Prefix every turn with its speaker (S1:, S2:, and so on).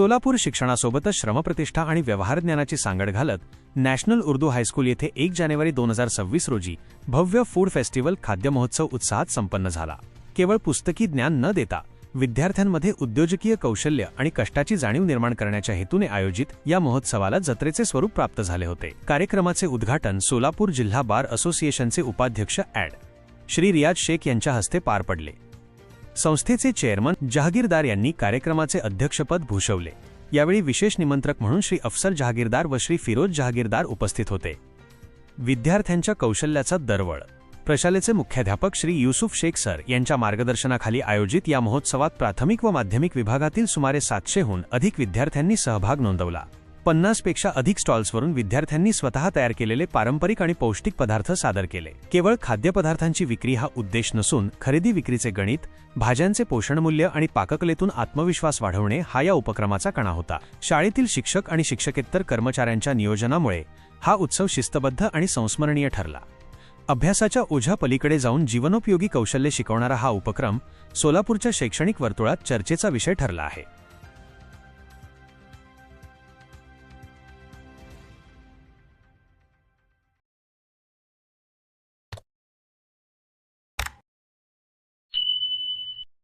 S1: सोलापूर शिक्षणासोबतच श्रमप्रतिष्ठा आणि व्यवहारज्ञानाची सांगड घालत नॅशनल उर्दू हायस्कूल येथे 1 जानेवारी 2026 रोजी भव्य फूड फेस्टिवल खाद्य महोत्सव उत्साहात संपन्न झाला। केवळ पुस्तकी ज्ञान न देता विद्यार्थ्यांमध्ये उद्योजकीय कौशल्य आणि कष्टाची जाणीव निर्माण करण्याच्या हेतूने आयोजित या महोत्सवाला जत्रेचे स्वरूप प्राप्त झाले होते। कार्यक्रमाचे उद्घाटन सोलापूर जिल्हा बार असोसिएशनचे उपाध्यक्ष ॲड. श्री रियाज शेख यांच्या हस्ते पार पडले। संस्थेचे चेअरमन जहागीरदार यांनी कार्यक्रमाचे अध्यक्षपद भूषवले। यावेळी विशेष निमंत्रक म्हणून श्री अफसर जहागीरदार व श्री फिरोज जहागीरदार उपस्थित होते। विद्यार्थ्यांच्या कौशल्याचा दरवळ प्रशालेचे मुख्याध्यापक श्री युसुफ शेख सर यांच्या मार्गदर्शनाखाली आयोजित या महोत्सवात प्राथमिक व माध्यमिक विभागातील सुमारे 700हून अधिक विद्यार्थ्यांनी सहभाग नोंदवला। 50 पेक्षा अधिक स्टॉल्सवरून विद्यार्थ्यांनी स्वतः तयार केलेले पारंपरिक आणि पौष्टिक पदार्थ सादर केले। केवळ खाद्यपदार्थांची विक्री हा उद्देश नसून खरेदी विक्रीचे गणित, भाज्यांचे पोषणमूल्य आणि पाककलेतून आत्मविश्वास वाढवणे हा या उपक्रमाचा कणा होता। शाळेतील शिक्षक आणि शिक्षकेतर कर्मचाऱ्यांच्या नियोजनामुळे हा उत्सव शिस्तबद्ध आणि संस्मरणीय ठरला। अभ्यासाच्या ओझ्या पलीकडे जाऊन जीवनोपयोगी कौशल्य शिकवणारा हा उपक्रम सोलापूरच्या शैक्षणिक वर्तुळात चर्चेचा विषय ठरला आहे।